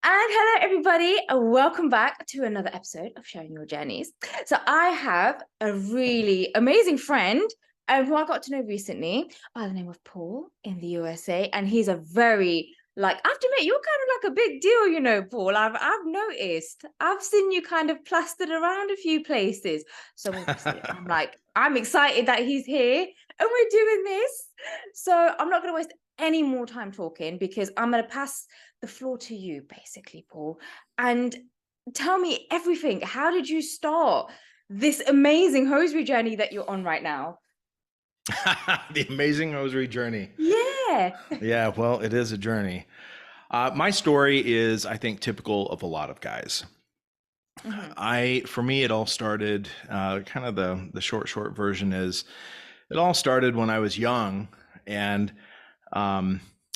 And hello, everybody, and welcome back to another episode of Sharing Your Journeys. So I have a really amazing friend who I got to know recently by the name of Paul in the USA. And he's a very, I have to admit, you're kind of like a big deal, you know, Paul. I've noticed. I've seen you kind of plastered around a few places. So obviously, I'm excited that he's here and we're doing this. So I'm not going to waste any more time talking because I'm going to pass the floor to you, basically, Paul, and tell me everything. How did you start this amazing hosiery journey that you're on right now? The amazing hosiery journey. Yeah. Yeah, well, it is a journey. My story is, I think, typical of a lot of guys. For me, it all started, kind of the short version is, it all started when I was young, and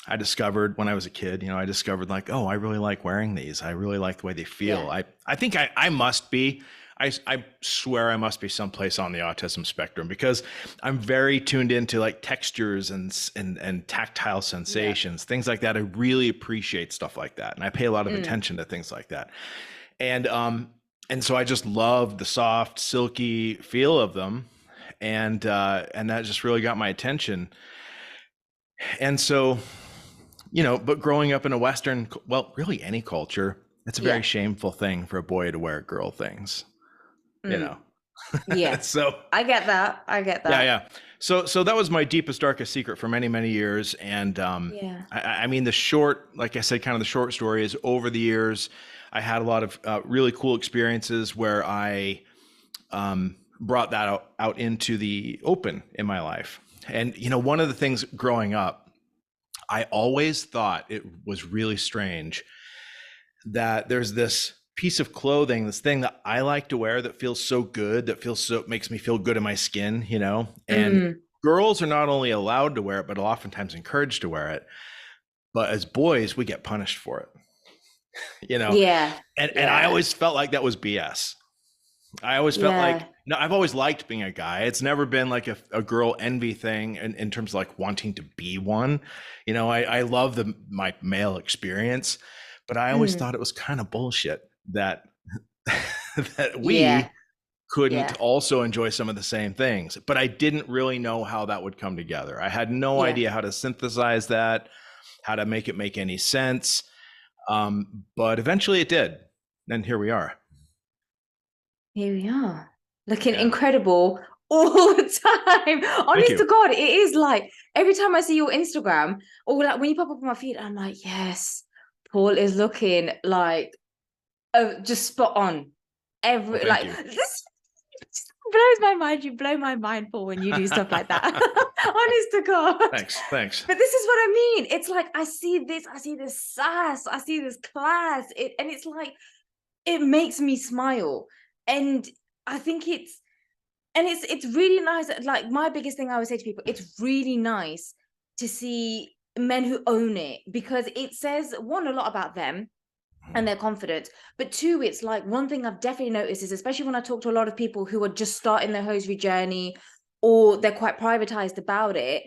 I discovered when I was a kid, I discovered like, oh, I really like wearing these. I really like the way they feel. Yeah. I think I must be. I swear I must be someplace on the autism spectrum because I'm very tuned into like textures and tactile sensations, things like that. I really appreciate stuff like that, and I pay a lot of attention to things like that. And so I just loved the soft, silky feel of them, and that just really got my attention. And so, but growing up in a Western, well, really any culture, it's a very shameful thing for a boy to wear girl things, Yeah. So I get that. Yeah. So that was my deepest, darkest secret for many, many years. And I mean, like I said, kind of the short story is over the years, I had a lot of really cool experiences where I brought that out into the open in my life. And, one of the things growing up, I always thought it was really strange that there's this piece of clothing, this thing that I like to wear that feels so good, makes me feel good in my skin, and girls are not only allowed to wear it, but oftentimes encouraged to wear it. But as boys, we get punished for it, And I always felt like that was BS. I always felt like, I've always liked being a guy. It's never been like a girl envy thing in terms of like wanting to be one. I love my male experience, but I always thought it was kind of bullshit that we couldn't also enjoy some of the same things. But I didn't really know how that would come together. I had no idea how to synthesize that, how to make it make any sense. But eventually it did. And here we are. Here we are, looking incredible all the time. Honest to God, it is like every time I see your Instagram or like when you pop up on my feed, I'm like, yes, Paul is looking like just spot on. This blows my mind. You blow my mind, Paul, when you do stuff like that. Honest to God. Thanks. But this is what I mean. It's like I see this sass, I see this class, and it's like it makes me smile. And I think it's really nice. Like my biggest thing I always say to people, it's really nice to see men who own it because it says, one, a lot about them and their confidence. But two, it's like one thing I've definitely noticed is, especially when I talk to a lot of people who are just starting their hosiery journey or they're quite privatized about it,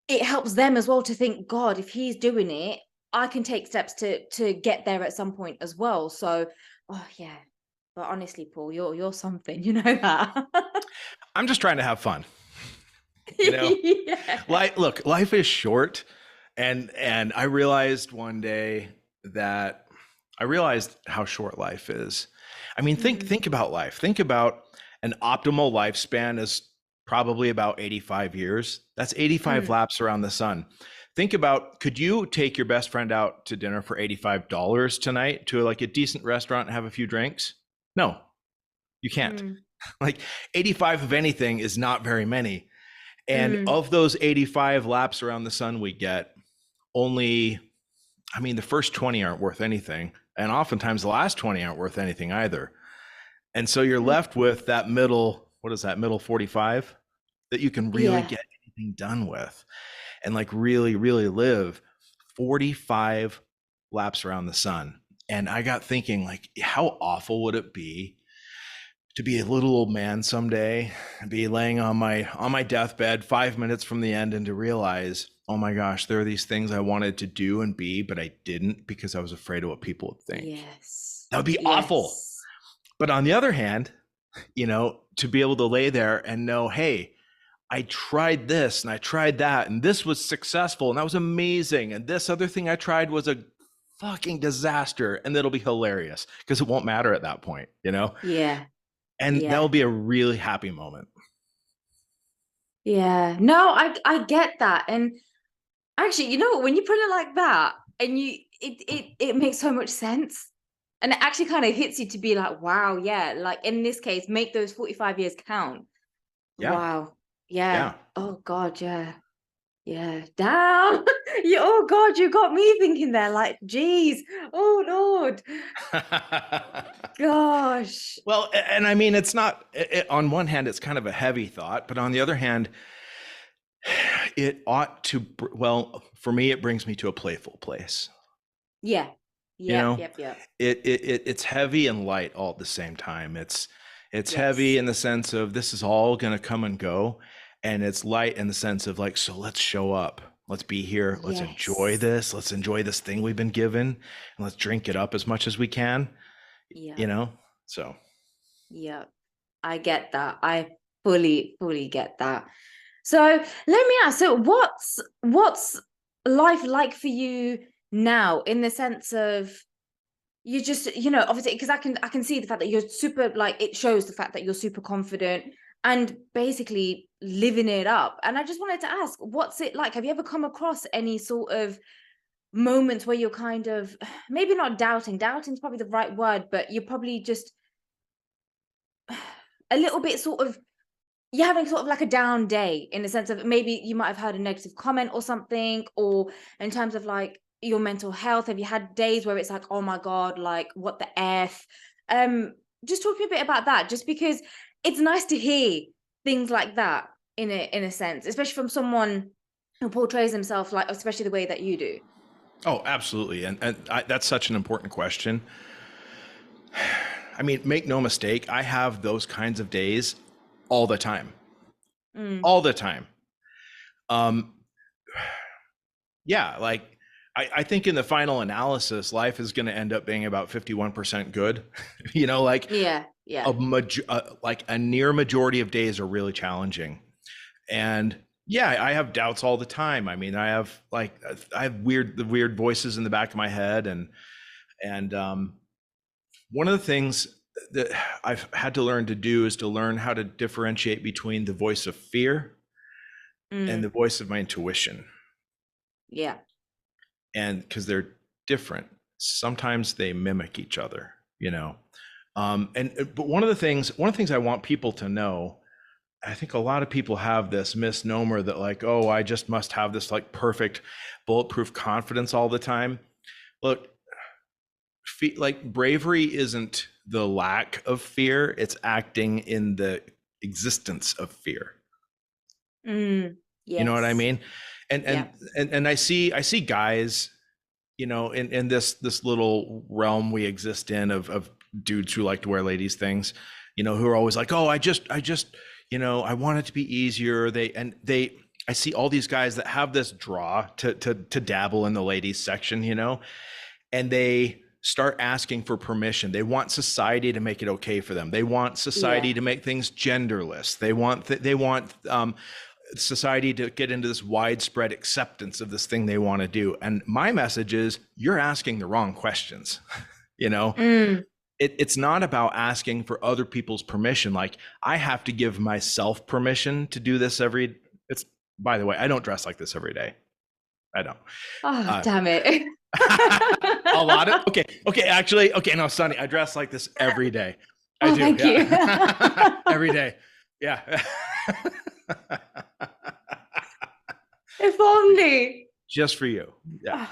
it helps them as well to think, God, if he's doing it, I can take steps to get there at some point as well. So, oh yeah. But honestly, Paul, you're something, you know that. I'm just trying to have fun. Look, life is short, and I realized one day that I realized how short life is. I mean, think about life. Think about an optimal lifespan is probably about 85 years. That's 85 laps around the sun. Think about, could you take your best friend out to dinner for $85 tonight to like a decent restaurant and have a few drinks? No, you can't. Like 85 of anything is not very many. And of those 85 laps around the sun we get, only, the first 20 aren't worth anything. And oftentimes the last 20 aren't worth anything either. And so you're left with that middle 45 that you can really get anything done with and like really, really live 45 laps around the sun. And I got thinking, like, how awful would it be to be a little old man someday and be laying on my deathbed 5 minutes from the end and to realize, oh my gosh, there are these things I wanted to do and be, but I didn't because I was afraid of what people would think. Yes. That would be awful. But on the other hand, you know, to be able to lay there and know, hey, I tried this and I tried that, and this was successful and that was amazing. And this other thing I tried was a fucking disaster, and it'll be hilarious because it won't matter at that point, you know? Yeah. And that'll be a really happy moment. Yeah. No, I get that. And actually, you know what, when you put it like that, and it makes so much sense. And it actually kind of hits you to be like, wow, yeah, like in this case, make those 45 years count. Yeah. Wow. Yeah. Yeah. Oh God, yeah. Yeah. Damn. Yeah, oh God, you got me thinking there, like, geez. Oh Lord. Gosh. Well, and I mean, it's not, on one hand, it's kind of a heavy thought, but on the other hand, it ought to, well, for me, it brings me to a playful place. Yeah. You know, Yep. It's heavy and light all at the same time. It's heavy in the sense of this is all going to come and go, and it's light in the sense of like, so let's show up, let's be here, let's enjoy this, let's enjoy this thing we've been given, and let's drink it up as much as we can. You know, so yeah, I get that. I fully get that. So let me ask, so what's life like for you now, in the sense of, you just, you know, obviously, because I can see the fact that you're super, like, it shows the fact that you're super confident and basically living it up. And I just wanted to ask, what's it like? Have you ever come across any sort of moments where you're kind of, maybe not doubting is probably the right word, but you're probably just a little bit sort of, you're having sort of like a down day, in the sense of maybe you might have heard a negative comment or something, or in terms of like your mental health, have you had days where it's like, oh my God, like what the F? Just talk to me a bit about that, just because it's nice to hear things like that in a sense, especially from someone who portrays himself like, especially the way that you do. Oh, absolutely. And that's such an important question. I mean, make no mistake, I have those kinds of days all the time. All the time. Yeah, like I think in the final analysis, life is going to end up being about 51% good. You know, like like a near majority of days are really challenging. And yeah, I have doubts all the time. I mean, I have weird voices in the back of my head, and one of the things that I've had to learn to do is to learn how to differentiate between the voice of fear and the voice of my intuition. Yeah. And because they're different, sometimes they mimic each other, you know. But one of the things I want people to know, I think a lot of people have this misnomer that like, oh, I just must have this like perfect bulletproof confidence all the time. Look, like bravery isn't the lack of fear, it's acting in the existence of fear. Yes. You know what I mean? And I see guys, you know, in this little realm we exist in of dudes who like to wear ladies things, you know, who are always like, oh, I just, you know, I want it to be easier. I see all these guys that have this draw to dabble in the ladies section, you know, and they start asking for permission. They want society to make it okay for them. They want society to make things genderless. They want society to get into this widespread acceptance of this thing they want to do. And my message is, you're asking the wrong questions. You know, it's not about asking for other people's permission. Like, I have to give myself permission to do this by the way, I don't dress like this every day. I don't. Oh, damn it. A lot of, okay, actually, no, Soni, I dress like this every day. I do. Thank you. Every day. Yeah. If only. Just for you. Yeah.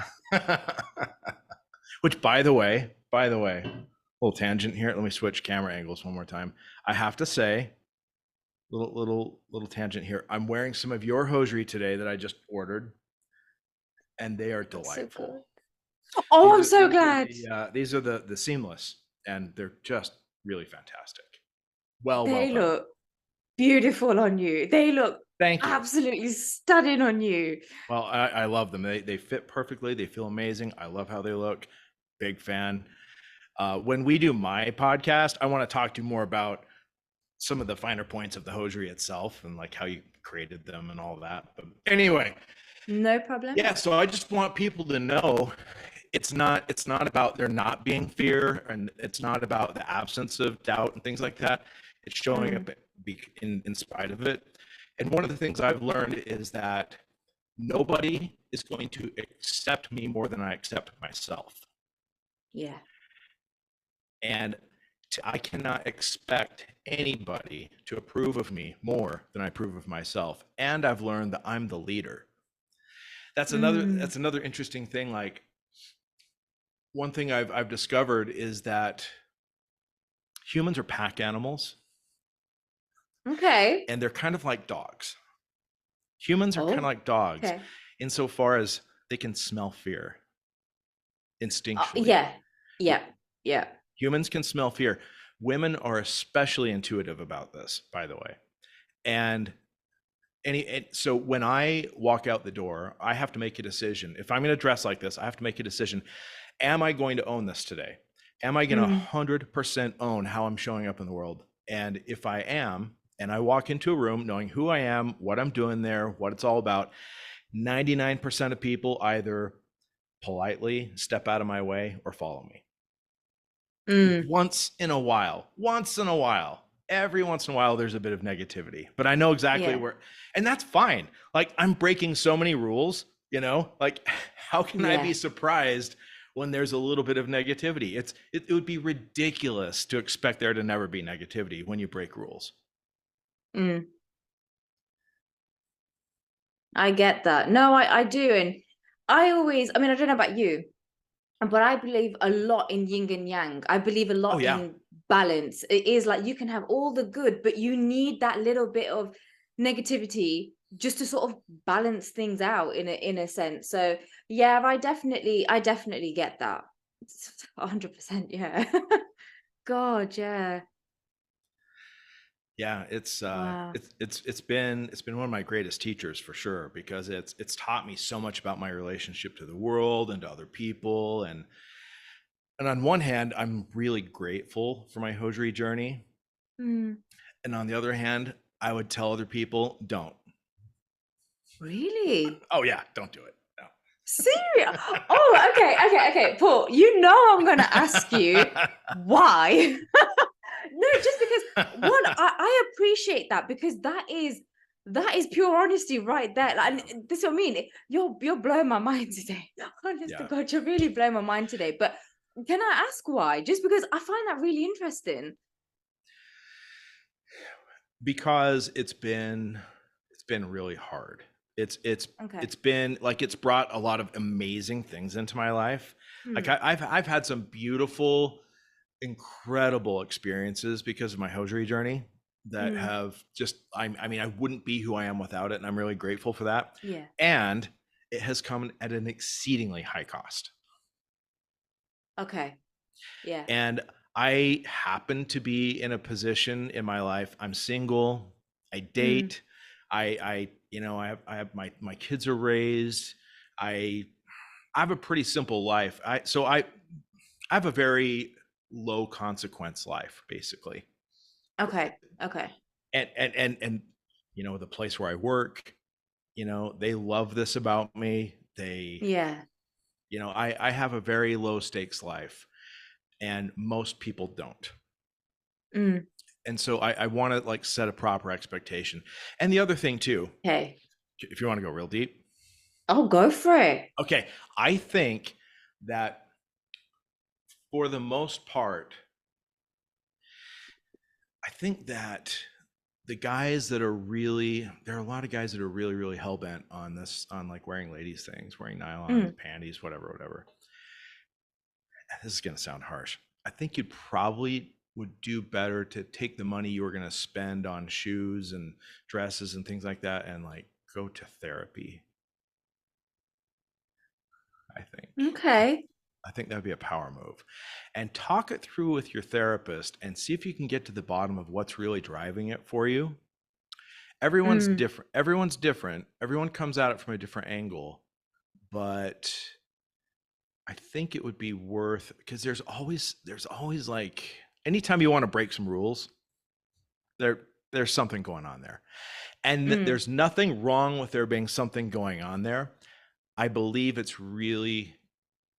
Which, by the way, little tangent here. Let me switch camera angles one more time. I have to say, little tangent here. I'm wearing some of your hosiery today that I just ordered, and they are delightful. So oh, I'm so glad. These are the seamless, and they're just really fantastic. They look beautiful on you. They look Thank you. absolutely stunning on you. Well, I love them. They fit perfectly. They feel amazing. I love how they look. Big fan. When we do my podcast, I want to talk to you more about some of the finer points of the hosiery itself and like how you created them and all that. But anyway, No problem. yeah. So I just want people to know it's not about there not being fear, and it's not about the absence of doubt and things like that. It's showing up in spite of it. And one of the things I've learned is that nobody is going to accept me more than I accept myself. Yeah. And I cannot expect anybody to approve of me more than I approve of myself. And I've learned that I'm the leader. That's another interesting thing. Like, one thing I've discovered is that humans are pack animals. Okay. And they're kind of like dogs. Humans are kind of like dogs insofar as they can smell fear instinctually. Yeah. Humans can smell fear. Women are especially intuitive about this, by the way. And so when I walk out the door, I have to make a decision. If I'm going to dress like this, I have to make a decision. Am I going to own this today? Am I going to 100% own how I'm showing up in the world? And if I am, and I walk into a room knowing who I am, what I'm doing there, what it's all about, 99% of people either politely step out of my way or follow me. Once in a while, every once in a while, there's a bit of negativity, but I know exactly where, and that's fine. Like, I'm breaking so many rules, like, how can I be surprised when there's a little bit of negativity? It would be ridiculous to expect there to never be negativity when you break rules. I get that. No, I do. And I don't know about you, but I believe a lot in yin and yang. I believe a lot in balance. It is like you can have all the good, but you need that little bit of negativity just to sort of balance things out in a sense. So yeah, I definitely get that. 100%. Yeah. God, yeah. Yeah, it's been one of my greatest teachers for sure, because it's taught me so much about my relationship to the world and to other people. And on one hand, I'm really grateful for my hosiery journey. And on the other hand, I would tell other people, don't. Really? Oh yeah, don't do it. No. Serious? Oh, okay. Paul, I'm going to ask you why. No, just because one, I appreciate that, because that is pure honesty right there. Like, and this is what I mean. You're blowing my mind today. Honest to God, you're really blowing my mind today. But can I ask why? Just because I find that really interesting. Because it's been really hard. It's been like, it's brought a lot of amazing things into my life. Like, I've had some beautiful, incredible experiences because of my hosiery journey that have just, I mean, I wouldn't be who I am without it. And I'm really grateful for that. Yeah. And it has come at an exceedingly high cost. Okay. Yeah. And I happen to be in a position in my life. I'm single. I date. I have my kids are raised. I have a pretty simple life. I have a very low consequence life, basically. Okay. And the place where I work, they love this about me. I have a very low stakes life, and most people don't. And so I want to like set a proper expectation. And the other thing too, if you want to go real deep. Oh, go for it. Okay. I think that for the most part, I think that the guys that are really, there are a lot of guys that are really, really hell-bent on this, on like wearing ladies things, wearing nylon panties, whatever. This is going to sound harsh. I think you probably would do better to take the money you were going to spend on shoes and dresses and things like that and like go to therapy. I think. Okay. I think that would be a power move. And talk it through with your therapist and see if you can get to the bottom of what's really driving it for you. Everyone's Mm. different. Everyone's different. Everyone comes at it from a different angle, but I think it would be worth, because there's always like, anytime you want to break some rules, there's something going on there. And there's nothing wrong with there being something going on there. I believe it's really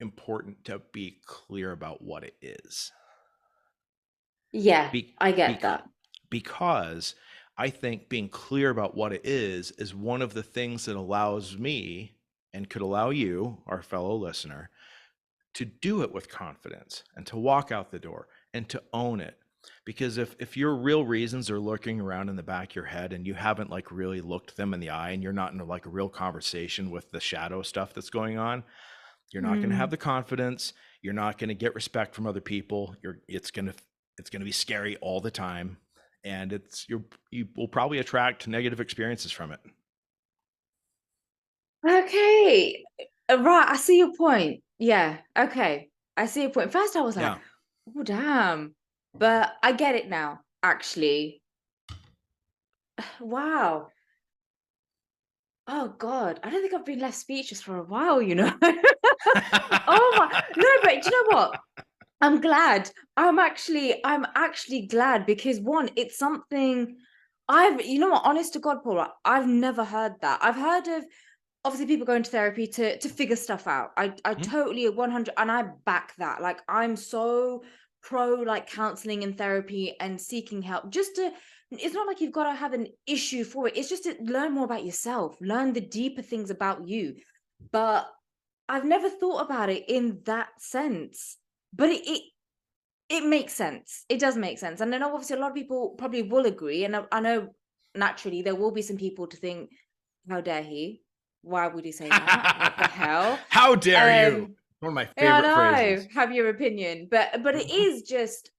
important to be clear about what it is. Yeah, I get that. Because I think being clear about what it is one of the things that allows me, and could allow you, our fellow listener, to do it with confidence and to walk out the door and to own it. Because if your real reasons are lurking around in the back of your head and you haven't like really looked them in the eye, and you're not in like a real conversation with the shadow stuff that's going on, you're not going to have the confidence. You're not going to get respect from other people. It's going to be scary all the time. And you will probably attract negative experiences from it. Okay. Right. I see your point. Yeah. Okay. I see your point. First, I was like, oh, damn. But I get it now, actually. Wow. Oh, God. I don't think I've been left speechless for a while, you know? Oh, my. No, but do you know what? I'm glad. I'm actually glad, because one, it's something you know what, honest to God, Paula, I've never heard that. I've heard of obviously people going to therapy to figure stuff out. I totally 100, and I back that. Like, I'm so pro like counseling and therapy and seeking help. It's not like you've got to have an issue for it. It's just to learn more about yourself, learn the deeper things about you. But I've never thought about it in that sense. But it makes sense. It does make sense. And I know obviously a lot of people probably will agree. And I know naturally there will be some people to think, how dare he? Why would he say that? What the hell? How dare you? One of my favorite phrases. Have your opinion. But it is just,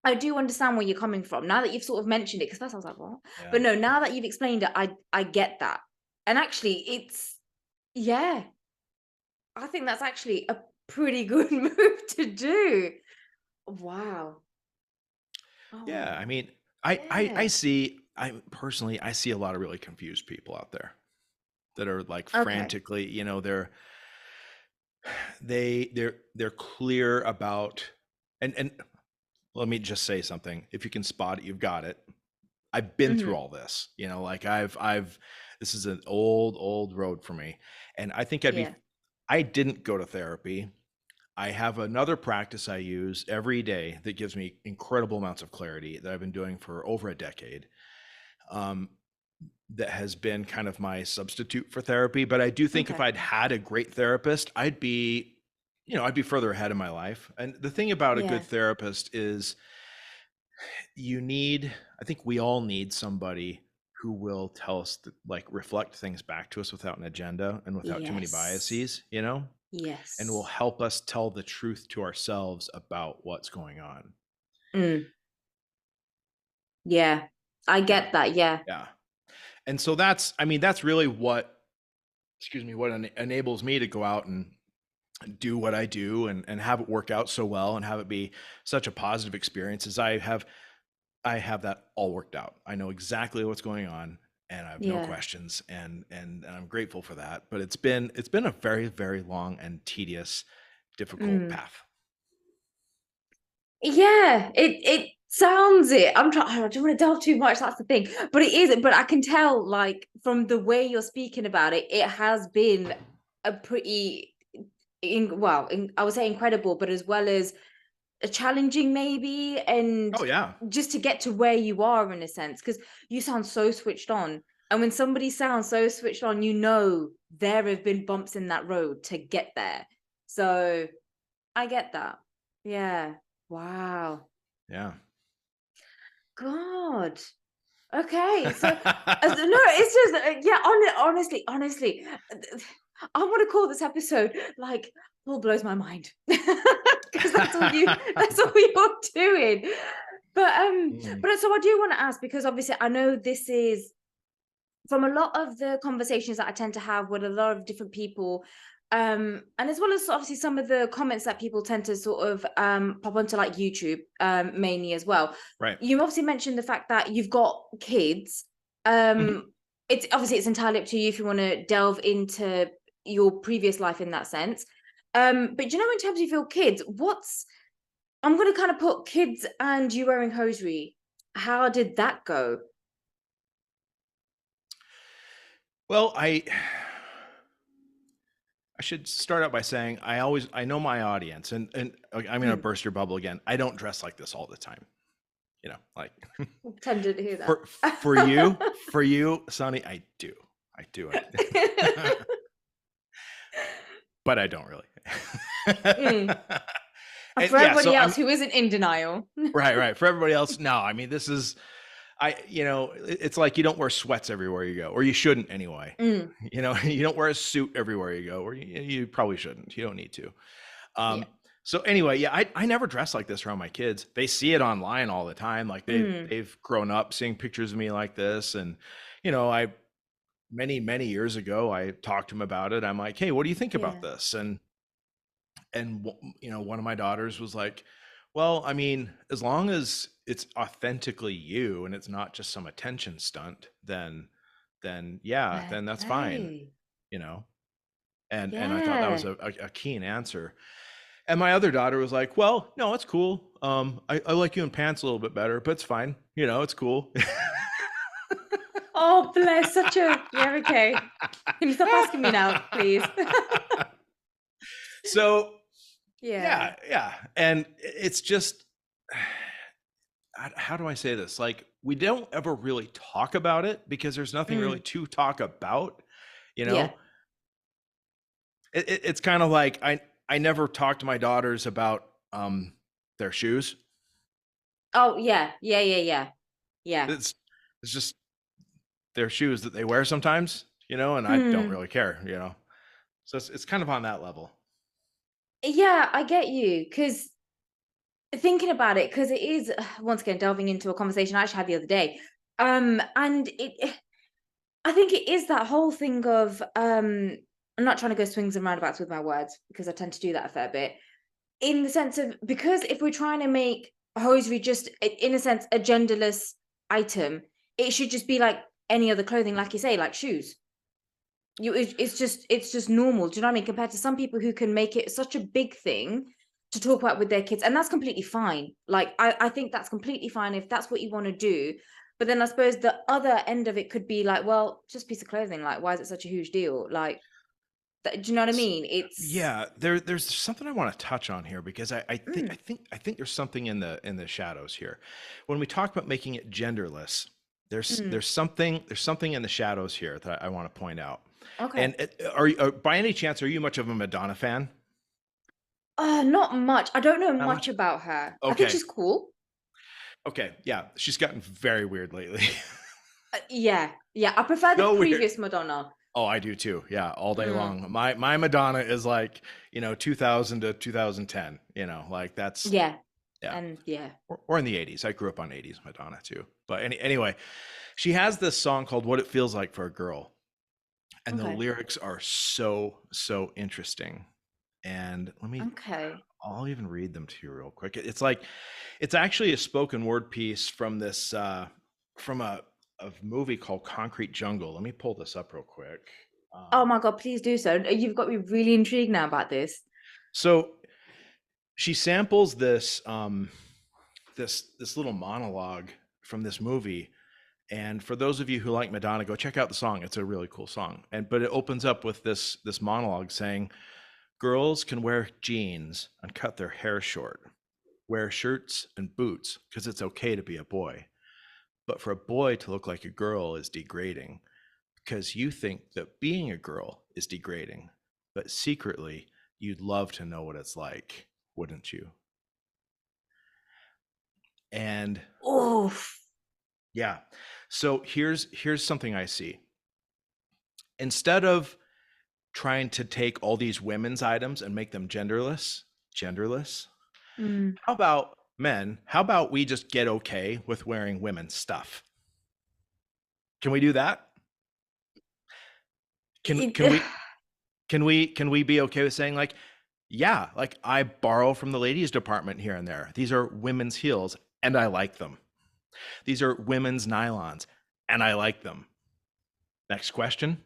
I do understand where you're coming from. Now that you've sort of mentioned it, because first I was like, what? Yeah. But no, now that you've explained it, I get that. And actually yeah, I think that's actually a pretty good move to do. Wow. Yeah, Oh, I mean, yeah. I see a lot of really confused people out there that are like frantically, you know, they're clear about, and let me just say something. If you can spot it, you've got it. I've been through all this, you know, like this is an old road for me. And I think I didn't go to therapy. I have another practice I use every day that gives me incredible amounts of clarity that I've been doing for over a decade. That has been kind of my substitute for therapy. But I do think if I'd had a great therapist, I'd be further ahead in my life. And the thing about a good therapist is I think we all need somebody who will tell us like reflect things back to us without an agenda and without too many biases, you know? Yes. And will help us tell the truth to ourselves about what's going on. Yeah, I get that. Yeah. Yeah. And so that's really what enables me to go out and do what I do and have it work out so well and have it be such a positive experience. As I have that all worked out. I know exactly what's going on and I have no questions, and I'm grateful for that. But it's been a very, very long and tedious, difficult path. Yeah, it sounds it. I don't want to delve too much. That's the thing. But it is. But I can tell, like, from the way you're speaking about it, it has been a pretty, I would say incredible, but as well as a challenging maybe, and just to get to where you are in a sense, because you sound so switched on. And when somebody sounds so switched on, you know there have been bumps in that road to get there. So I get that. Yeah. Wow. Yeah. God. Okay. So no, it's just honestly, I want to call this episode like Paul blows my mind. Because that's all you're doing. But so I do want to ask, because obviously I know this is from a lot of the conversations that I tend to have with a lot of different people, and as well as obviously some of the comments that people tend to sort of pop onto like YouTube mainly as well. Right. You obviously mentioned the fact that you've got kids, It's obviously it's entirely up to you if you want to delve into your previous life in that sense. But you know, in terms of your kids, I'm going to kind of put kids and you wearing hosiery. How did that go? Well, I should start out by saying I know my audience, and I'm gonna burst your bubble again. I don't dress like this all the time. You know, like Tended to hear that. For you, Soni, I do it. But I don't really. For everybody else who isn't in denial. Right. For everybody else, no. I mean, this is, it's like you don't wear sweats everywhere you go, or you shouldn't anyway. You know, you don't wear a suit everywhere you go, or you probably shouldn't. You don't need to. So anyway, yeah, I never dress like this around my kids. They see it online all the time. Like they've grown up seeing pictures of me like this. And, you know, many years ago, I talked to them about it. I'm like, hey, what do you think about this? And, you know, one of my daughters was like, well, I mean, as long as it's authentically you and it's not just some attention stunt, then that's fine, you know? And I thought that was a keen answer. And my other daughter was like, well, no, it's cool. I like you in pants a little bit better, but it's fine. You know, it's cool. Oh, bless, okay. Can you stop asking me now, please? So, yeah. And it's just, how do I say this? Like, we don't ever really talk about it because there's nothing really to talk about, you know? Yeah. It's kind of like, I never talk to my daughters about their shoes. Oh, yeah. It's just their shoes that they wear sometimes, you know, and I don't really care, you know. So it's kind of on that level. Yeah, I get you, because thinking about it, because it is once again delving into a conversation I actually had the other day, and I think it is that whole thing of I'm not trying to go swings and roundabouts with my words because I tend to do that a fair bit, in the sense of, because if we're trying to make hosiery just in a sense a genderless item, it should just be like any other clothing, like you say, like shoes. It's just normal. Do you know what I mean? Compared to some people who can make it such a big thing to talk about with their kids, and that's completely fine. Like I think that's completely fine if that's what you want to do. But then I suppose the other end of it could be like, well, just a piece of clothing. Like, why is it such a huge deal? Like, do you know what I mean? It's there's something I want to touch on here because I think there's something in the shadows here. When we talk about making it genderless, there's something in the shadows here that I want to point out. Okay. And are by any chance, are you much of a Madonna fan? Not much. I don't know much about her. Okay. I think she's cool. Okay, yeah, she's gotten very weird lately. Yeah. I prefer the previous Madonna. Oh, I do too. Yeah, all day long. My Madonna is like, you know, 2000 to 2010. You know, like that's yeah, and or in the 80s. I grew up on 80s Madonna too. But anyway, she has this song called "What It Feels Like for a Girl," and the lyrics are so interesting. And I'll even read them to you real quick. It's actually a spoken word piece from this from a movie called Concrete Jungle. Let me pull this up real quick. Oh my God, please do so. You've got me really intrigued now about this. So she samples this this little monologue from this movie. And for those of you who like Madonna, go check out the song. It's a really cool song. But it opens up with this monologue saying, girls can wear jeans and cut their hair short, wear shirts and boots because it's okay to be a boy. But for a boy to look like a girl is degrading because you think that being a girl is degrading. But secretly, you'd love to know what it's like, wouldn't you? And yeah. So here's something I see. Instead of trying to take all these women's items and make them genderless, how about men? How about we just get okay with wearing women's stuff? Can we do that? Can we be okay with saying like, yeah, like I borrow from the ladies department here and there. These are women's heels and I like them. These are women's nylons and I like them. Next question.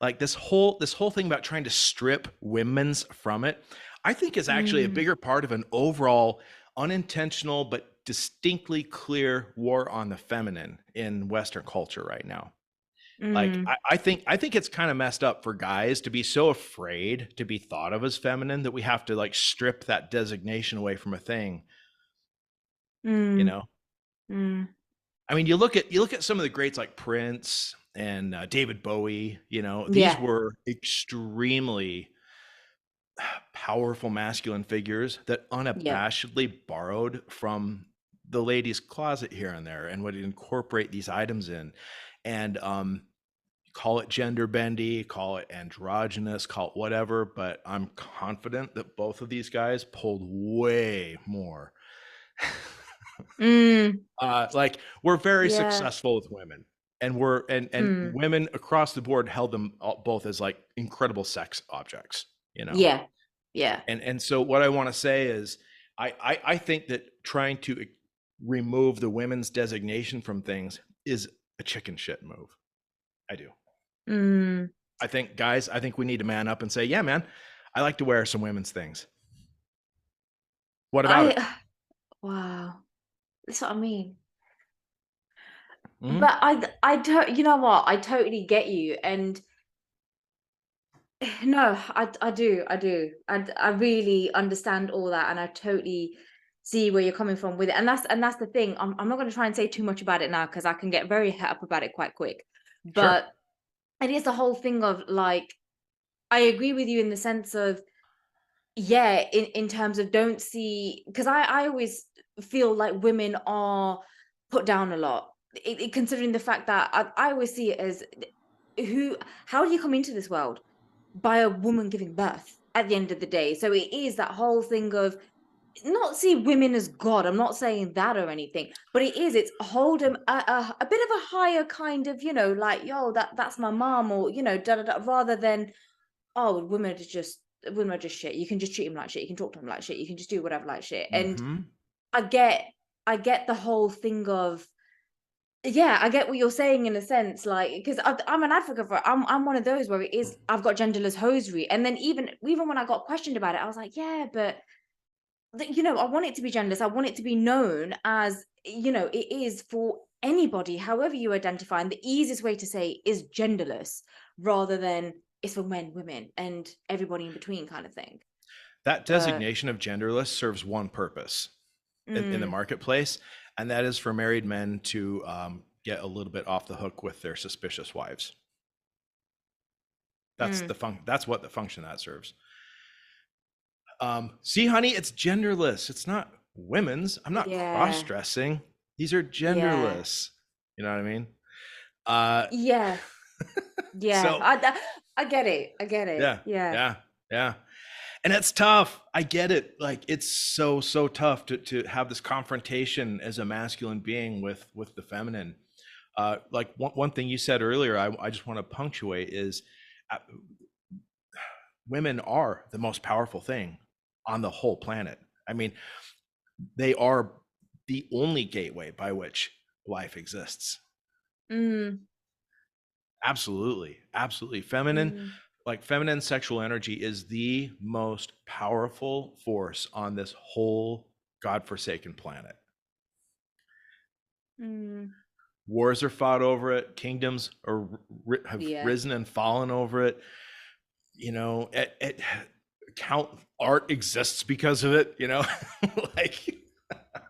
Like this whole thing about trying to strip women's from it, I think is actually a bigger part of an overall unintentional but distinctly clear war on the feminine in Western culture right now. Like I think it's kind of messed up for guys to be so afraid to be thought of as feminine that we have to like strip that designation away from a thing. You know? I mean, you look at some of the greats like Prince and David Bowie, you know, these were extremely powerful masculine figures that unabashedly borrowed from the ladies' closet here and there and would incorporate these items in. And call it gender bendy, call it androgynous, call it whatever, but I'm confident that both of these guys pulled way more. Like we're very successful with women, and women across the board held them both as like incredible sex objects, you know? Yeah. And so what I want to say is I think that trying to remove the women's designation from things is a chicken shit move. I do. I think, guys, we need to man up and say, yeah, man, I like to wear some women's things. What about it? Wow. That's what I mean. But I don't, you know what? I totally get you. And no, I do. I really understand all that. And I totally see where you're coming from with it. And that's the thing. I'm not going to try and say too much about it now because I can get very het up about it quite quick. But it is the whole thing of like, I agree with you in the sense of, in terms of don't see, because I always feel like women are put down a lot, considering the fact that I always see it as how do you come into this world? By a woman giving birth at the end of the day. So it is that whole thing of not see women as God. I'm not saying that or anything, but it's hold them a bit of a higher kind of, like, yo, that's my mom, or, rather than, oh, women are just shit. You can just treat them like shit. You can talk to them like shit. You can just do whatever like shit. And I get the whole thing of, I get what you're saying in a sense, like, because I'm an advocate for it. I'm one of those where it is, I've got genderless hosiery. And then even when I got questioned about it, I was like, yeah, but I want it to be genderless. I want it to be known as, it is for anybody, however you identify. And the easiest way to say is genderless rather than it's for men, women, and everybody in between kind of thing. That designation of genderless serves one purpose in the marketplace, and that is for married men to get a little bit off the hook with their suspicious wives. That's that's what the function that serves. See, honey, it's genderless. It's not women's. I'm not cross-dressing. These are genderless. You know what I mean? Yeah. So, I get it. Yeah. And it's tough. I get it. Like, it's so tough to have this confrontation as a masculine being with the feminine. Like one thing you said earlier, I just want to punctuate is women are the most powerful thing on the whole planet. I mean, they are the only gateway by which life exists. Absolutely. Feminine sexual energy is the most powerful force on this whole godforsaken planet. Wars are fought over it. Kingdoms have risen and fallen over it. Art exists because of it. Like,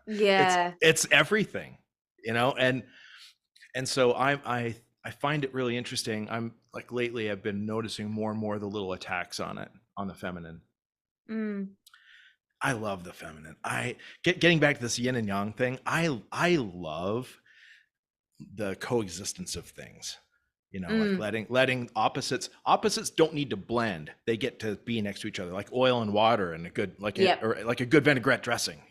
it's everything. And so I find it really interesting. I'm like, lately I've been noticing more and more the little attacks on the feminine. I love the feminine. Getting back to this yin and yang thing, I love the coexistence of things. Like letting opposites don't need to blend. They get to be next to each other, like oil and water and a good like a good vinaigrette dressing,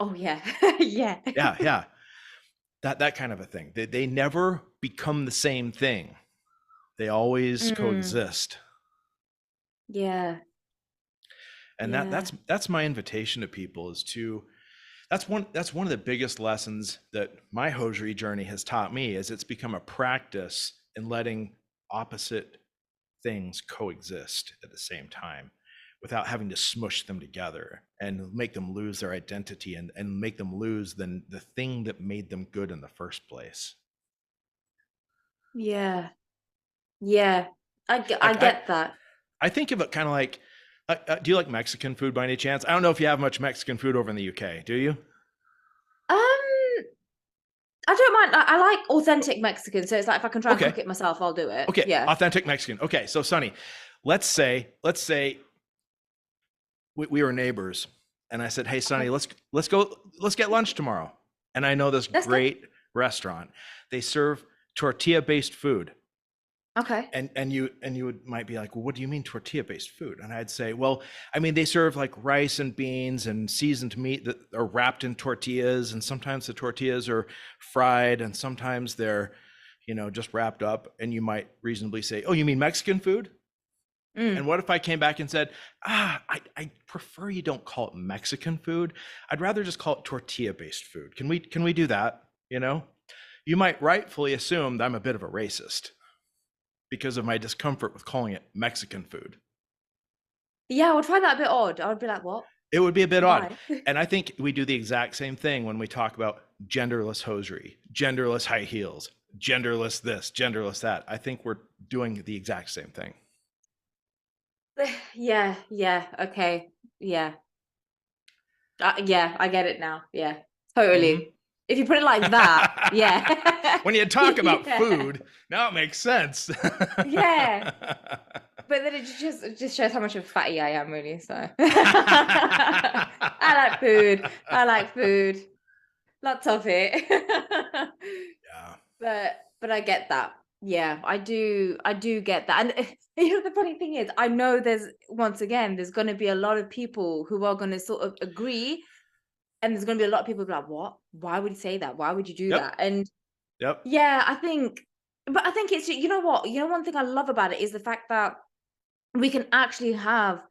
Oh yeah. Yeah. That kind of a thing. They never become the same thing. They always coexist. Yeah. And that's my invitation to people, is to That's one of the biggest lessons that my hosiery journey has taught me, is it's become a practice in letting opposite things coexist at the same time without having to smush them together and make them lose their identity and make them lose the thing that made them good in the first place. Yeah. Yeah. I Like get that. I think of it kind of like, do you like Mexican food by any chance? I don't know if you have much Mexican food over in the UK. Do you? I don't mind. I like authentic Mexican, so it's like if I can try and cook it myself, I'll do it. Okay, yeah. Authentic Mexican. Okay, so Soni, let's say we were neighbors, and I said, "Hey, Soni, let's get lunch tomorrow." And I know this great restaurant. They serve tortilla-based food. Okay. And you might be like, well, what do you mean tortilla-based food? And I'd say, well, I mean, they serve like rice and beans and seasoned meat that are wrapped in tortillas. And sometimes the tortillas are fried and sometimes they're, just wrapped up. And you might reasonably say, oh, you mean Mexican food? And what if I came back and said, I prefer you don't call it Mexican food. I'd rather just call it tortilla-based food. Can we do that? You might rightfully assume that I'm a bit of a racist because of my discomfort with calling it Mexican food. Yeah, I would find that a bit odd. I would be like, what? It would be a bit odd. And I think we do the exact same thing when we talk about genderless hosiery, genderless high heels, genderless this, genderless that. I think we're doing the exact same thing. Yeah. Okay. Yeah. Yeah, I get it now. Yeah, totally. Mm-hmm. If you put it like that, yeah. When you talk about food, now it makes sense. Yeah. But then it just shows how much of a fatty I am, really. So I like food. Lots of it. Yeah. But I get that. Yeah, I do get that. And the funny thing is, I know there's going to be a lot of people who are going to sort of agree. And there's going to be a lot of people who are like, what? Why would you say that? Why would you do that? And yeah, I think it's, what? One thing I love about it is the fact that we can actually have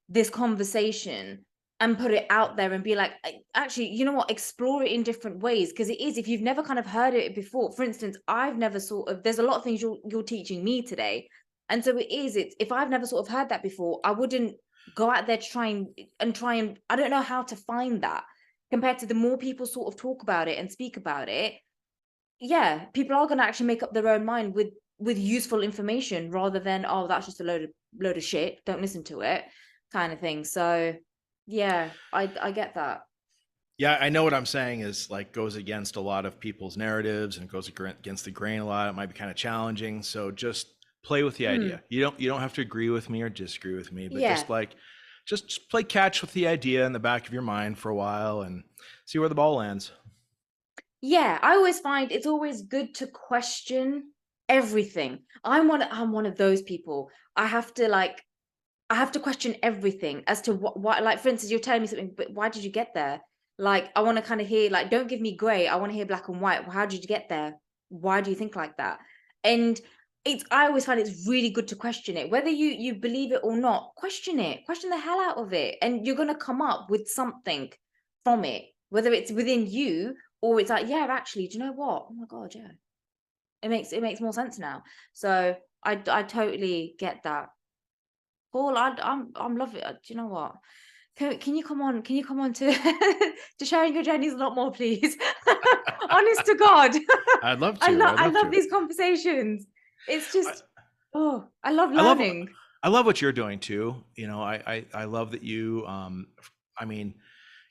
this conversation and put it out there and be like, actually, explore it in different ways. Because it is, if you've never kind of heard it before, for instance, I've never there's a lot of things you're teaching me today. And so if I've never sort of heard that before, I wouldn't go out there to try and I don't know how to find that. Compared to the more people sort of talk about it and speak about it, yeah, people are going to actually make up their own mind with useful information rather than, oh, that's just a load of shit, don't listen to it, kind of thing. So yeah, I get that. Yeah, I know what I'm saying is like goes against a lot of people's narratives and goes against the grain a lot. It might be kind of challenging. So just play with the idea. You don't have to agree with me or disagree with me, but just play catch with the idea in the back of your mind for a while and see where the ball lands. Yeah, I always find it's always good to question everything. I'm one of those people. I have to question everything as to what, like, for instance, you're telling me something, but why did you get there? Like, I want to kind of hear, like, don't give me gray. I want to hear black and white. How did you get there? Why do you think like that? And I always find it's really good to question it, whether you believe it or not. Question the hell out of it, and you're gonna come up with something from it, whether it's within you or it's like, yeah, actually, do you know what? Oh my god, yeah, it makes more sense now. So I totally get that. Paul, I'm loving it. Do you know what? Can you come on? Can you come on to to sharing your journeys a lot more, please? Honest to God, I'd love to. I love these conversations. It's just, I love learning. I love what you're doing too. I love that you. I mean,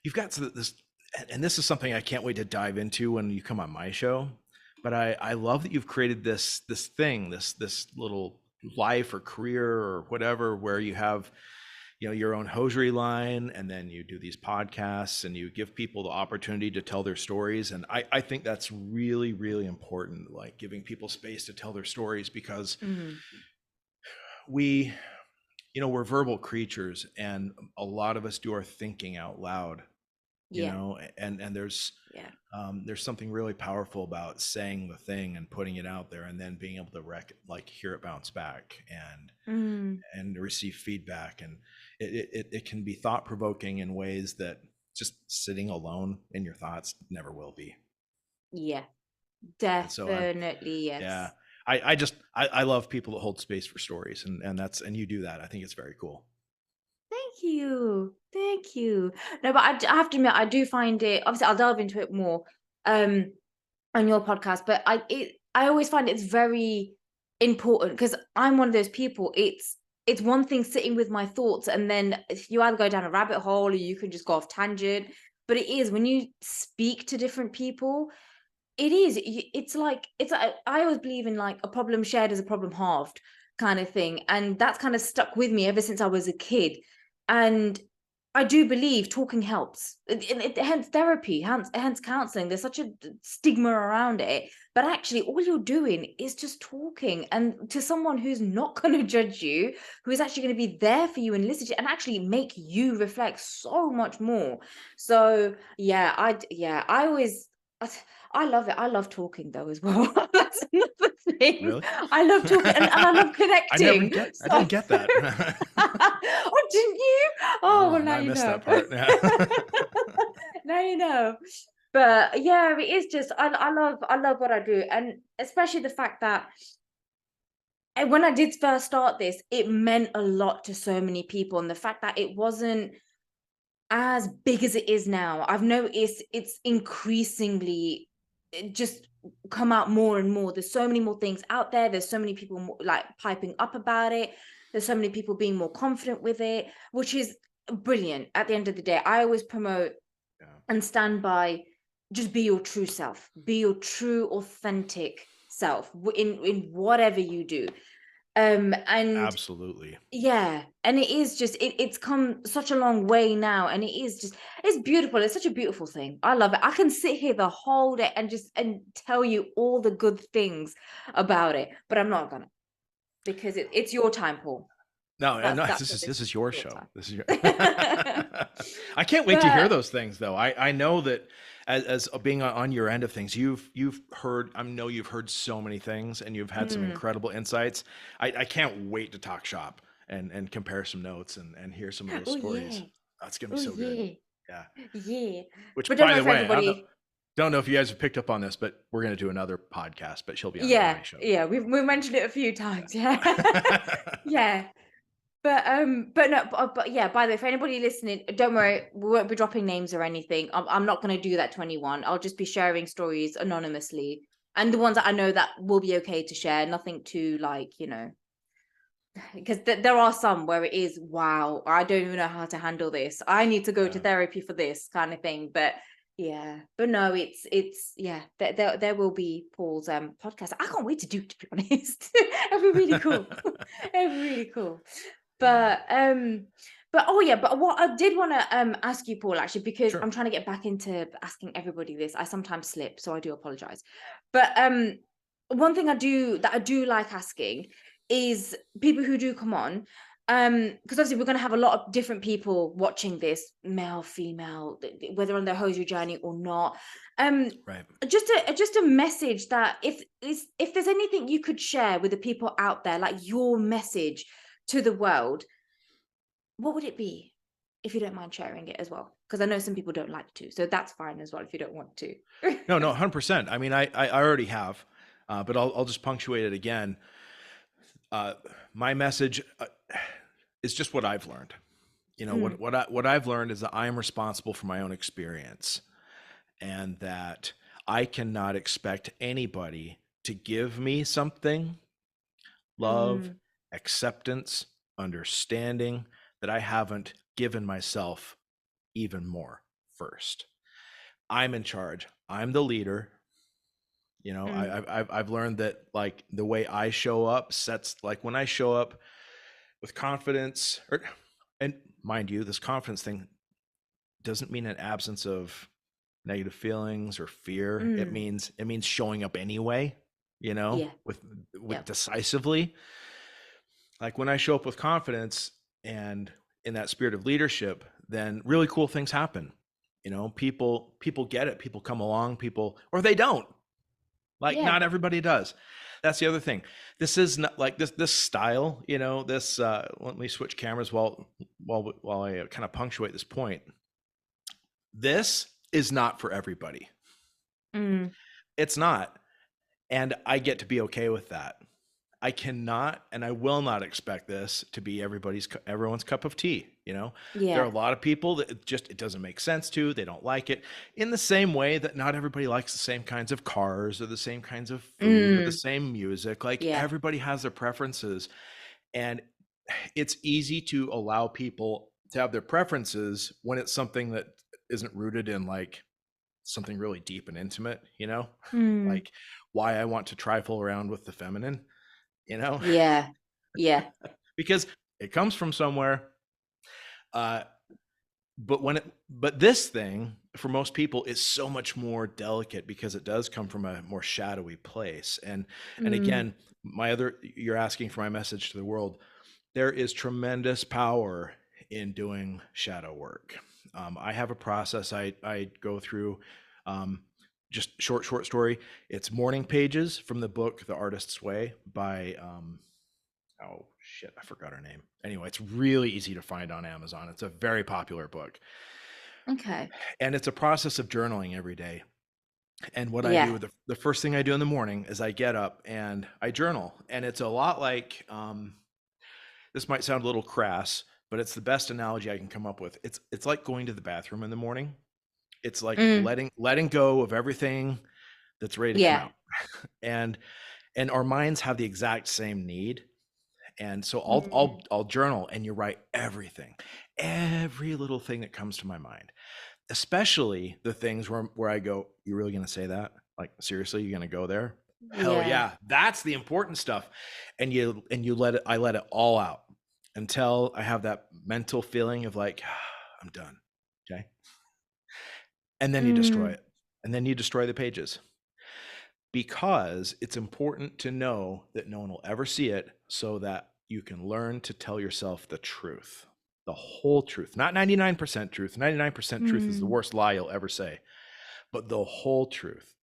you've got this, and this is something I can't wait to dive into when you come on my show. But I love that you've created this thing, this little life or career or whatever, where you have your own hosiery line, and then you do these podcasts and you give people the opportunity to tell their stories. And I think that's really, really important, like giving people space to tell their stories, because we're verbal creatures, and a lot of us do our thinking out loud, and there's something really powerful about saying the thing and putting it out there and then being able to hear it bounce back and receive feedback. And it can be thought-provoking in ways that just sitting alone in your thoughts never will be. Yeah, And so definitely. yeah, Yes. I love people that hold space for stories, and you do that. I think it's very cool. Thank you. Thank you. No, but I have to admit, I do find it, obviously I'll delve into it more um on your podcast, but I always find it's very important because I'm one of those people. It's one thing sitting with my thoughts, and then you either go down a rabbit hole or you can just go off tangent. But it is when you speak to different people, it's like I always believe in like a problem shared is a problem halved kind of thing, and that's kind of stuck with me ever since I was a kid. And I do believe talking helps. Hence therapy, hence counseling. There's such a stigma around it, but actually, all you're doing is just talking, and to someone who's not going to judge you, who is actually going to be there for you and listen to you, and actually make you reflect so much more. So yeah, I always. I love it. I love talking though as well. That's another thing. Really? I love talking and I love I never connecting. get. I So didn't get that. oh, didn't you? Oh, No, well, no, now I you missed know. that part. Yeah. Now you know. But yeah, it is just I love what I do. And especially the fact that when I did first start this, it meant a lot to so many people. And the fact that it wasn't as big as it is now, I've noticed it's increasingly just come out more and more. There's so many more things out there. There's so many people like piping up about it. There's so many people being more confident with it, which is brilliant. At the end of the day, I always promote Yeah. and stand by just be your true self, be your true authentic self in whatever you do. And Absolutely. yeah, and it is just it's come such a long way now, and it is just it's beautiful. It's such a beautiful thing. I love it. I can sit here the whole day and just and tell you all the good things about it, but I'm not gonna because it's your time, Paul. No, no, That's this what is this this is. is your Your show. time. This is your. I can't wait to hear But those things, though. I know that as being on your end of things, you've heard. I know you've heard so many things, and you've had some mm, incredible insights. I can't wait to talk shop and compare some notes and hear some of those oh yeah, stories. That's gonna be oh so good. yeah, Yeah. yeah. Which, But don't by worry the for way, everybody. don't know if you guys have picked up on this, but we're gonna do another podcast, but she'll be on Yeah, my show. yeah, we've mentioned it a few times. Yeah, Yeah. yeah. But no, but yeah, by the way, for anybody listening, don't worry, we won't be dropping names or anything. I'm not going to do that to anyone. I'll just be sharing stories anonymously, and the ones that I know that will be okay to share. Nothing too like, because there are some where it is, wow, I don't even know how to handle this. I need to go to Yeah. therapy for this kind of thing. But yeah, but no, it's yeah, there will be Paul's podcast. I can't wait to do it, to be honest. It'd be really cool. It'd be really cool. Yeah. But oh yeah, but what I did want to ask you, Paul, actually, because Sure. I'm trying to get back into asking everybody this. I sometimes slip, so I do apologize. But one thing I do like asking is people who do come on, because obviously we're going to have a lot of different people watching this, male, female, whether on their hosiery journey or not. Um, Right. just a message that if there's anything you could share with the people out there, like your message to the world, what would it be? If you don't mind sharing it as well, because I know some people don't like to, so that's fine as well if you don't want to. No, no, 100%. I mean, I already have, but I'll just punctuate it again. My message is just what I've learned. You know, Mm, what I've learned is that I am responsible for my own experience, and that I cannot expect anybody to give me something, love, mm, acceptance, understanding, that I haven't given myself even more first. I'm in charge. I'm the leader. You know, mm, I've learned that, like, the way I show up sets, like, when I show up with confidence, and mind you, this confidence thing doesn't mean an absence of negative feelings or fear. mm. It means showing up anyway, you know, Yeah, with yeah, decisively. Like, when I show up with confidence and in that spirit of leadership, then really cool things happen. You know, people get it. People come along, people, or they don't. Like, yeah, not everybody does. That's the other thing. This is not like this style, you know, this let me switch cameras while I kind of punctuate this point. this is not for everybody. It's not. And I get to be okay with that. I cannot and I will not expect this to be everyone's cup of tea. There are a lot of people that it doesn't make sense to. They don't like it, in the same way that not everybody likes the same kinds of cars or the same kinds of food or the same music. Like, everybody has their preferences, and it's easy to allow people to have their preferences when it's something that isn't rooted in like something really deep and intimate, like why I want to trifle around with the feminine, Yeah. because it comes from somewhere. But this thing for most people is so much more delicate because it does come from a more shadowy place. And again, you're asking for my message to the world. There is tremendous power in doing shadow work. I have a process I go through, just short story. It's morning pages from the book, The Artist's Way by, oh shit, I forgot her name. Anyway, it's really easy to find on Amazon. It's a very popular book. Okay. And it's a process of journaling every day. And what I do, the first thing I do in the morning is I get up and I journal. And it's a lot like, this might sound a little crass, but it's the best analogy I can come up with. It's like going to the bathroom in the morning. It's like letting go of everything that's ready to come out. And our minds have the exact same need. And so I'll journal, and you write everything, every little thing that comes to my mind, especially the things where I go, "You really going to say that? Like, seriously, you're going to go there? Hell yeah. That's the important stuff." And I let it all out until I have that mental feeling of like, I'm done. Okay. And then you destroy it. And then you destroy the pages, because it's important to know that no one will ever see it, so that you can learn to tell yourself the truth, the whole truth, not 99% truth. 99% truth is the worst lie you'll ever say, but the whole truth.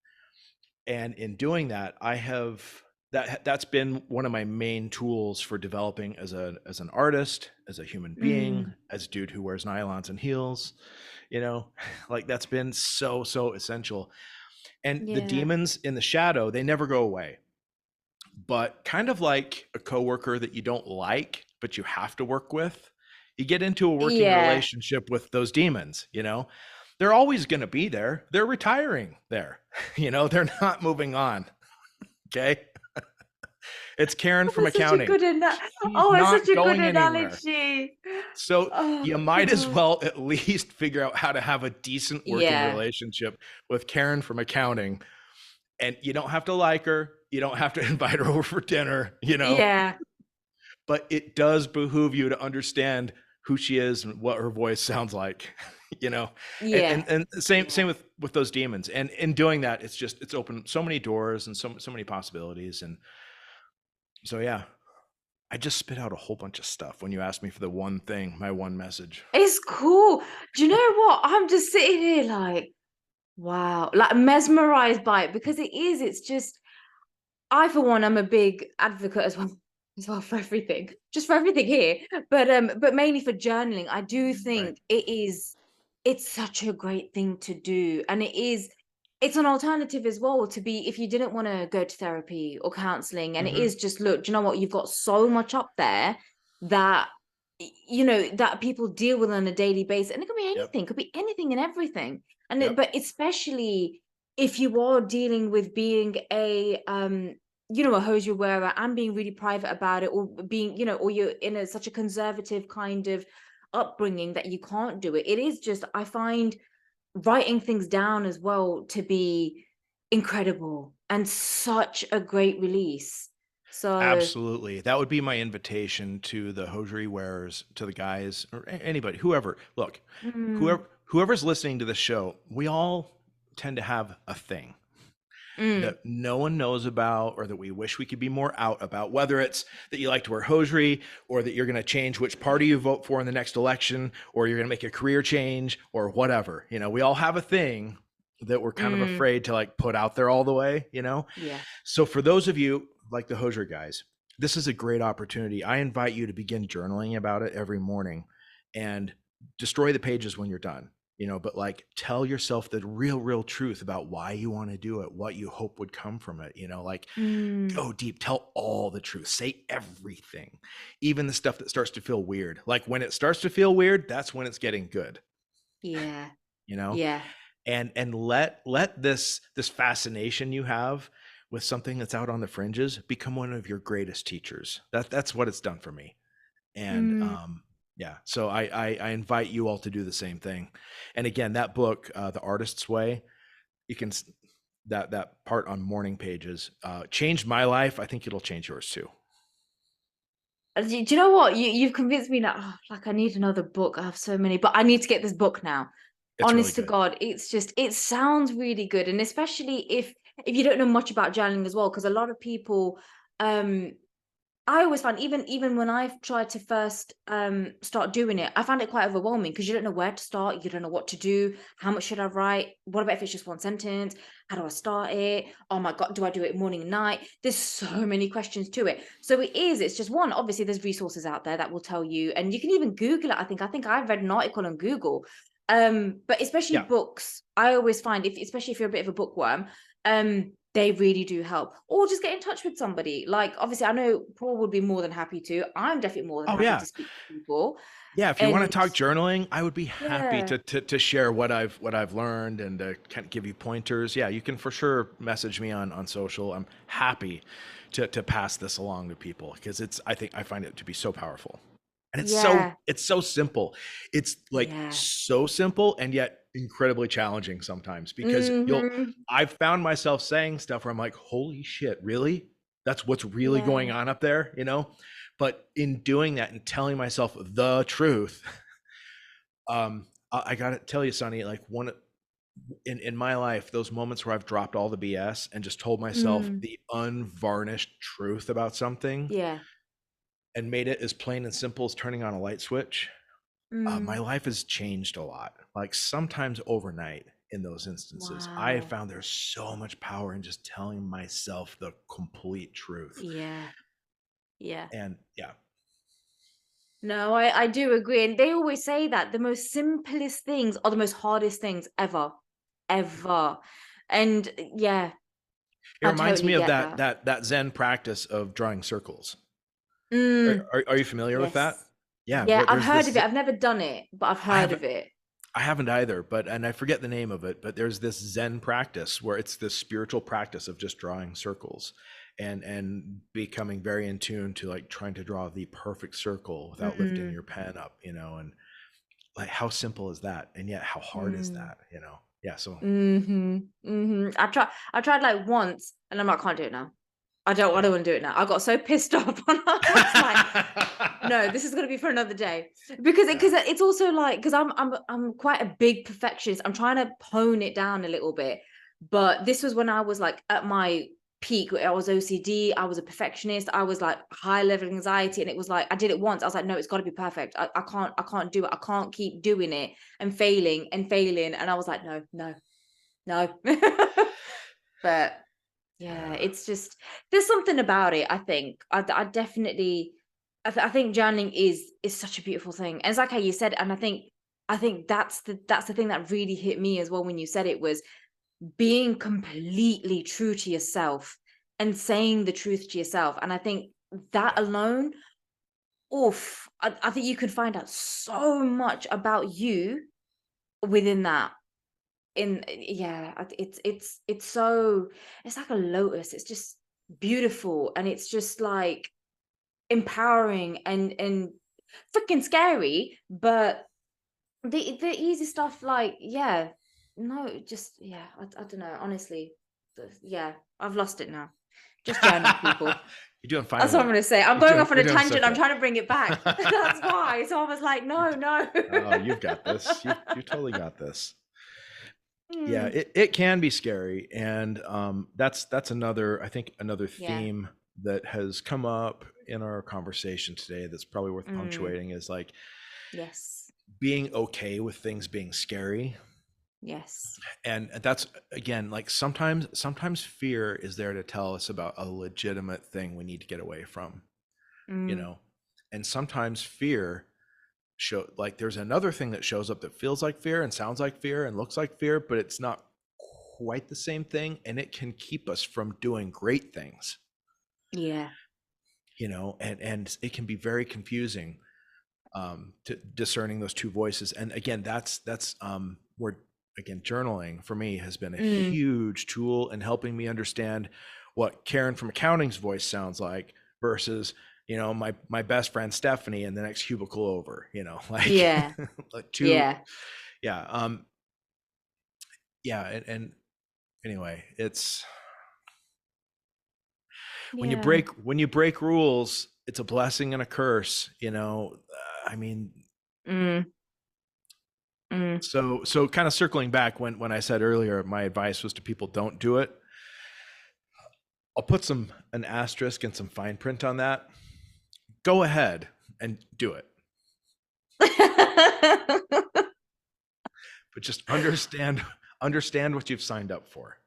And in doing that, that's been one of my main tools for developing as an artist, as a human being, as a dude who wears nylons and heels, like that's been so essential. And the demons in the shadow, they never go away. But kind of like a coworker that you don't like, but you have to work with, you get into a working relationship with those demons, they're always going to be there. They're retiring there. They're not moving on. Okay. It's Karen from accounting. It's such a good analogy. So you might as well at least figure out how to have a decent working relationship with Karen from accounting. And you don't have to like her. You don't have to invite her over for dinner, But it does behoove you to understand who she is and what her voice sounds like, And same with those demons. And in doing that, it's opened so many doors and so many possibilities. And so, I just spit out a whole bunch of stuff when you asked me for the one thing, my one message. It's cool. Do you know what? I'm just sitting here like, wow, like mesmerized by it, because it's just, I, for one, I'm a big advocate as well for everything, just for everything here. But mainly for journaling. I do think it's such a great thing to do. And it's an alternative as well to be, if you didn't want to go to therapy or counseling, and it is just, look, do you know what? You've got so much up there that, that people deal with on a daily basis. And it could be anything, could be anything and everything. And but especially if you are dealing with being a hosiery wearer and being really private about it, or being, or you're in such a conservative kind of upbringing that you can't do it. It is just, I find writing things down as well to be incredible and such a great release. So absolutely, that would be my invitation to the hosiery wearers, to the guys, or anybody, whoever. Look, whoever's listening to the show, we all tend to have a thing that no one knows about, or that we wish we could be more out about, whether it's that you like to wear hosiery, or that you're going to change which party you vote for in the next election, or you're going to make a career change, or whatever. We all have a thing that we're kind of afraid to like put out there all the way, So for those of you like the Hosiery Guys, this is a great opportunity. I invite you to begin journaling about it every morning, and destroy the pages when you're done. but like tell yourself the real truth about why you want to do it, what you hope would come from it, like go deep, tell all the truth, say everything, even the stuff that starts to feel weird. Like when it starts to feel weird, that's when it's getting good. Yeah. Yeah. Yeah. And let this fascination you have with something that's out on the fringes become one of your greatest teachers. That's what it's done for me. And yeah, so I invite you all to do the same thing. And again, that book, The Artist's Way, you can that part on morning pages changed my life. I think it'll change yours too. Do you know what? You've convinced me that like I need another book. I have so many, but I need to get this book now. It's really Honest to good. God, it sounds really good. And especially if you don't know much about journaling as well, because a lot of people I always find even when I've tried to first start doing it, I find it quite overwhelming because you don't know where to start, you don't know what to do, how much should I write? What about if it's just one sentence? How do I start it? Oh my God, do I do it morning and night? There's so many questions to it. So it's just one, obviously there's resources out there that will tell you, and you can even Google it. I think I've read an article on Google. But especially books, I always find especially if you're a bit of a bookworm, they really do help. Or just get in touch with somebody. Like, obviously, I know Paul would be more than happy to. I'm definitely more than happy to speak to people. Yeah, if you want to talk journaling, I would be happy Yeah. to share what I've learned and to kind of give you pointers. Yeah, you can for sure message me on social. I'm happy to pass this along to people because I find it to be so powerful. And it's so simple. It's like so simple and yet incredibly challenging sometimes because I've found myself saying stuff where I'm like, holy shit, really? That's what's really going on up there, But in doing that and telling myself the truth, I gotta tell you, Soni, like in my life, those moments where I've dropped all the BS and just told myself the unvarnished truth about something, and made it as plain and simple as turning on a light switch, my life has changed a lot. Like sometimes overnight in those instances, I have found there's so much power in just telling myself the complete truth. Yeah. And yeah. No, I do agree. And they always say that the most simplest things are the most hardest things ever. Ever. And yeah, It I reminds totally me of get that. that Zen practice of drawing circles. Mm, Are you familiar with that? yes. Yeah, Yeah, I've there's heard of this. it. I've never done it, but I've I heard haven't of it. I haven't either, and I forget the name of it, but there's this Zen practice where it's this spiritual practice of just drawing circles and becoming very in tune to like trying to draw the perfect circle without lifting your pen up, and like how simple is that? And yet how hard is that, Yeah, so I tried like once and I'm like, I can't do it now. I don't want to do it now. I got so pissed off. I was like, no, this is gonna be for another day. Because it's also like because I'm quite a big perfectionist. I'm trying to hone it down a little bit. But this was when I was like at my peak. I was OCD, I was a perfectionist, I was like high level anxiety, and it was like I did it once. I was like, no, it's gotta be perfect. I can't do it. I can't keep doing it and failing and failing. And I was like, no. But yeah, it's just there's something about it. I think I definitely I think journaling is such a beautiful thing, and it's like how you said, and I think that's the thing that really hit me as well when you said it was being completely true to yourself and saying the truth to yourself, and I think that alone, oof, I think you can find out so much about you within that it's so it's like a lotus. It's just beautiful, and it's just like empowering and freaking scary, but the easy stuff, like no, just I don't know, honestly. Yeah, I've lost it now. Just journal, people. You're doing fine That's with what I'm it. gonna say. I'm going off on You're a doing so tangent. I'm good. trying to bring it back. That's why. So I was like, no. Oh, you've got this. You totally got this. Yeah, Mm, it can be scary, and that's another, I think, another yeah. theme that has come up in our conversation today that's probably worth punctuating is like Yes. being okay with things being scary. Yes. And that's again, like sometimes fear is there to tell us about a legitimate thing we need to get away from, Mm, and sometimes fear like there's another thing that shows up that feels like fear and sounds like fear and looks like fear, but it's not quite the same thing, and it can keep us from doing great things. Yeah. And it can be very confusing to discerning those two voices. And again, that's where, again, journaling for me has been a huge tool in helping me understand what Karen from accounting's voice sounds like versus my best friend Stephanie in the next cubicle over, like Yeah. like two. And anyway, it's when you break rules, it's a blessing and a curse, I mean. So kind of circling back when I said earlier my advice was to people, don't do it. I'll put an asterisk and some fine print on that. Go ahead and do it. But just understand what you've signed up for.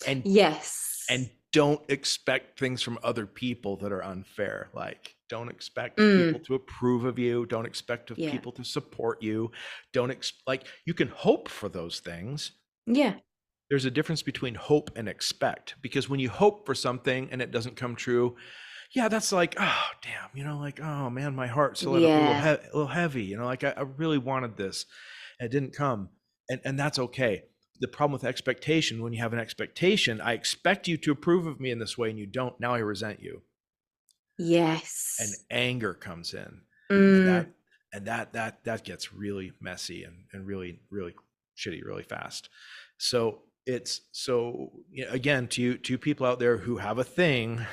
And yes. And don't expect things from other people that are unfair. Like, don't expect people to approve of you. Don't expect people to support you. You can hope for those things. Yeah. There's a difference between hope and expect, because when you hope for something and it doesn't come true, that's like, oh, damn, like, oh man, my heart's still a little heavy, like I really wanted this and it didn't come. And that's okay. The problem with expectation, when you have an expectation, I expect you to approve of me in this way and you don't, now I resent you. Yes. And anger comes in. And that gets really messy and really, really shitty really fast. So again, to people out there who have a thing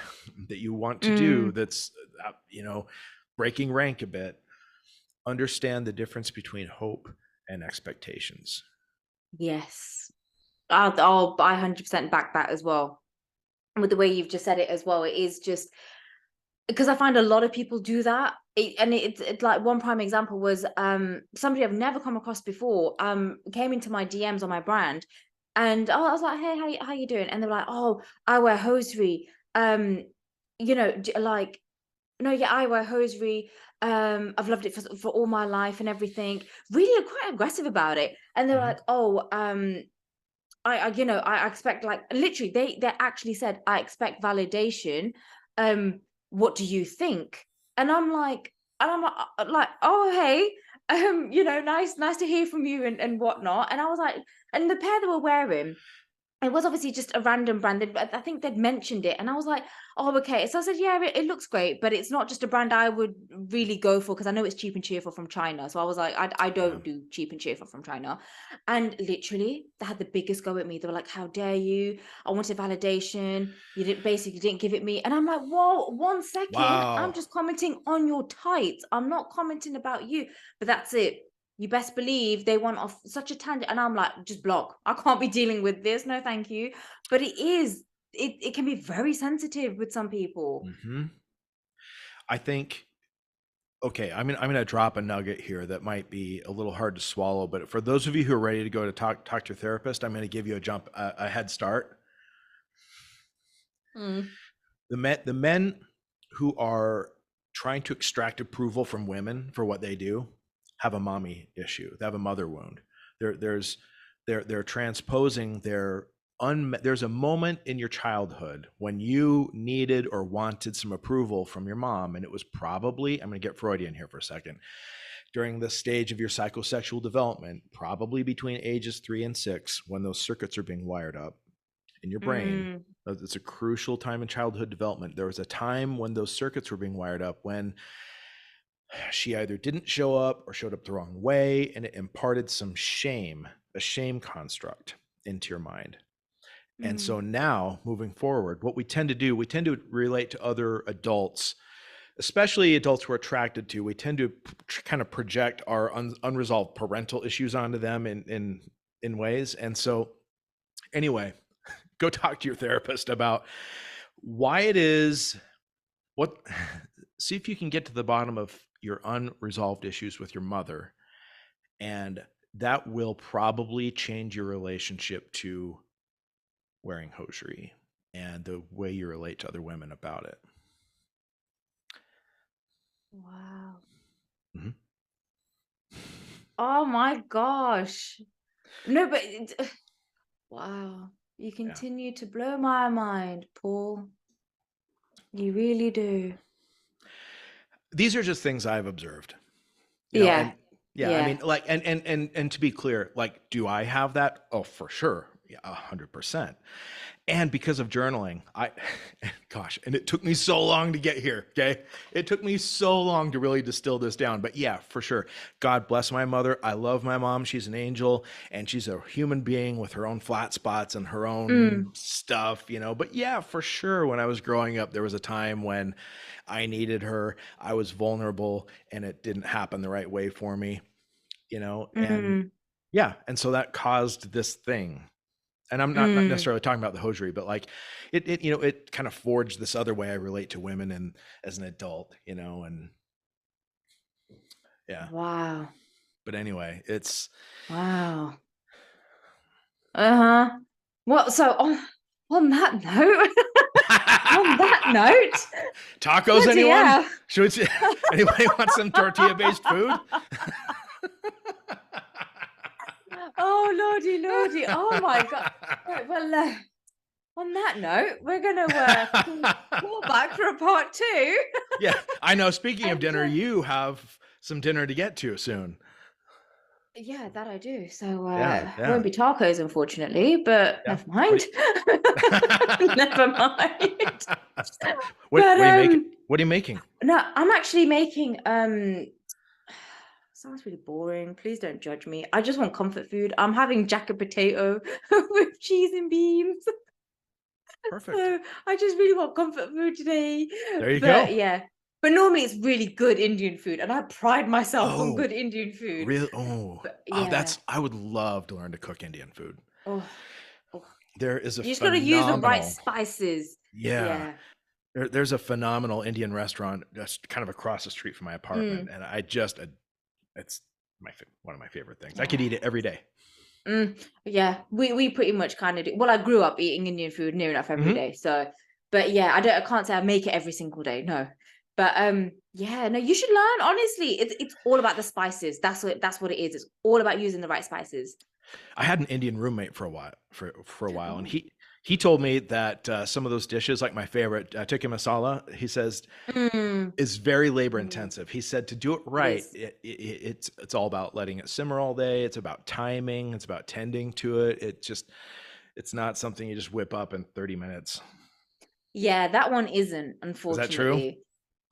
that you want to do that's breaking rank a bit, understand the difference between hope and expectations. Yes. I 100% back that as well. With the way you've just said it as well, it is just because I find a lot of people do that. It's like, one prime example was somebody I've never come across before came into my DMs on my brand, and I was like, hey, how you doing? And they were like, oh, I wear hosiery. Like, no, yeah, I wear hosiery. I've loved it for all my life and everything. Really quite aggressive about it. And they were like, oh, I expect, like, literally they actually said, I expect validation. What do you think? And I'm like, oh, hey, nice to hear from you and whatnot. And I was like, and the pair they were wearing, it was obviously just a random brand. I think they'd mentioned it, and I was like, oh, okay. So I said, yeah, it looks great, but it's not just a brand I would really go for, because I know it's cheap and cheerful from China. So I was like, I don't do cheap and cheerful from China. And literally, they had the biggest go at me. They were like, how dare you? I wanted validation. You didn't give it me. And I'm like, whoa, 1 second. Wow. I'm just commenting on your tights. I'm not commenting about you. But that's it. You best believe they went off such a tangent, and I'm like, just block. I can't be dealing with this. No, thank you. But it can be very sensitive with some people. I think, okay, I'm gonna drop a nugget here that might be a little hard to swallow, but for those of you who are ready to go to talk to your therapist, I'm gonna give you a head start. The men who are trying to extract approval from women for what they do have a mommy issue. They have a mother wound. They're transposing there's a moment in your childhood when you needed or wanted some approval from your mom, and it was probably, I'm going to get Freudian here for a second, during the stage of your psychosexual development, probably between ages 3 and 6, when those circuits are being wired up in your brain. It's a crucial time in childhood development. There was a time when those circuits were being wired up when she either didn't show up or showed up the wrong way, and it imparted some shame, a shame construct into your mind. And so now, moving forward, what we tend to do, we tend to relate to other adults, especially adults we're attracted to. We tend to kind of project our unresolved parental issues onto them in ways. And so anyway, go talk to your therapist about why it is, see if you can get to the bottom of your unresolved issues with your mother, and that will probably change your relationship to wearing hosiery and the way you relate to other women about it. Wow. Oh my gosh. No, but wow. You Yeah. continue to blow my mind, Paul. You really do. These are just things I've observed, Yeah. and yeah, I Yeah. mean, like, and to be clear, like, do I have that? Oh, for sure. Yeah, 100%. And because of journaling, gosh, and it took me so long to get here. Okay. It took me so long to really distill this down, but yeah, for sure. God bless my mother. I love my mom. She's an angel and she's a human being with her own flat spots and her own stuff, but yeah, for sure. When I was growing up, there was a time when I needed her. I was vulnerable and it didn't happen the right way for me, and yeah. And so that caused this thing. And I'm not necessarily talking about the hosiery, but like it kind of forged this other way I relate to women and as an adult, and yeah. Wow. But anyway, it's Wow. Uh-huh. Well, so on that note, on that note, tacos, anyone? Yeah. Anybody want some tortilla-based food? Oh, lordy. Oh my God. Right, well, on that note, we're going to call back for a part 2. Yeah, I know. Speaking of dinner, you have some dinner to get to soon. Yeah, that I do. So Yeah. won't be tacos, unfortunately, but never mind. Never mind. What are you making? What are you making? No, I'm actually making sounds really boring. Please don't judge me. I just want comfort food. I'm having jacket potato with cheese and beans. Perfect. So I just really want comfort food today. There you go. Yeah. But normally it's really good Indian food, and I pride myself on good Indian food. Really? I would love to learn to cook Indian food. There is a you just got to use the right spices. Yeah. There's a phenomenal Indian restaurant just kind of across the street from my apartment, and it's one of my favorite things. I could eat it every day. Yeah, we pretty much kind of do. Well, I grew up eating Indian food near enough every day, so. But yeah, I can't say I make it every single day. No. But yeah, no, you should learn. Honestly, it's all about the spices. That's what it is. It's all about using the right spices. I had an Indian roommate for a while, and he told me that some of those dishes, like my favorite tikka masala, he says is very labor intensive. He said to do it right, it's all about letting it simmer all day. It's about timing. It's about tending to it. It's not something you just whip up in 30 minutes. Yeah, that one isn't, unfortunately. Is that true?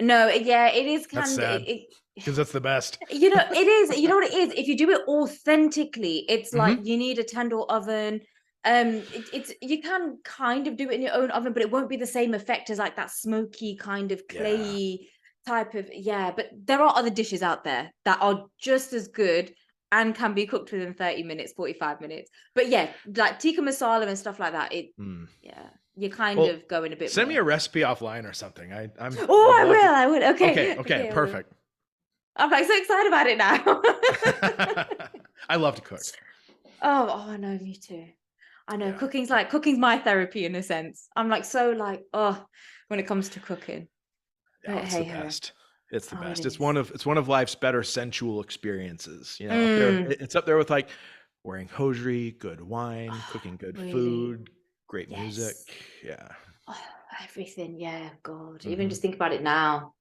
No, yeah, it is kind of because that's the best. It is. You know what it is? If you do it authentically, it's like you need a tandoor oven. You can kind of do it in your own oven, but it won't be the same effect as like that smoky kind of clayey type of but there are other dishes out there that are just as good and can be cooked within 30 minutes, 45 minutes. But yeah, like tikka masala and stuff like that, you're kind of going a bit send more. me a recipe offline or something. I would. Okay, perfect. I'm like so excited about it now. I love to cook. Oh, I know, me too. I know cooking's my therapy in a sense. I'm like so like when it comes to cooking. It's the best. It's the best. It's one of life's better sensual experiences. It's up there with like wearing hosiery, good wine, cooking good food, great music. Yeah. Everything. Yeah, God. Even just think about it now.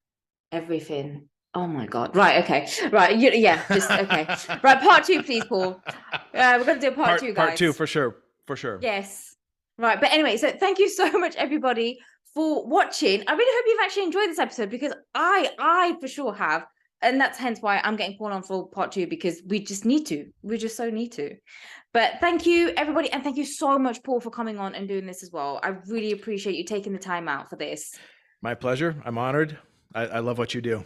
Everything. Oh my God. Right. Okay. Right. Just okay. Right. Part 2, please, Paul. We're going to do part 2, guys. Part 2 for sure. For sure. Yes. Right. But anyway, so thank you so much, everybody, for watching. I really hope you've actually enjoyed this episode because I for sure have. And that's hence why I'm getting Paul on for part 2 because we just need to. We just so need to. But thank you, everybody. And thank you so much, Paul, for coming on and doing this as well. I really appreciate you taking the time out for this. My pleasure. I'm honored. I love what you do.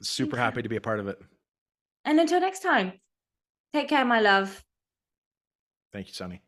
Super happy to be a part of it. And until next time, take care, my love. Thank you, Soni.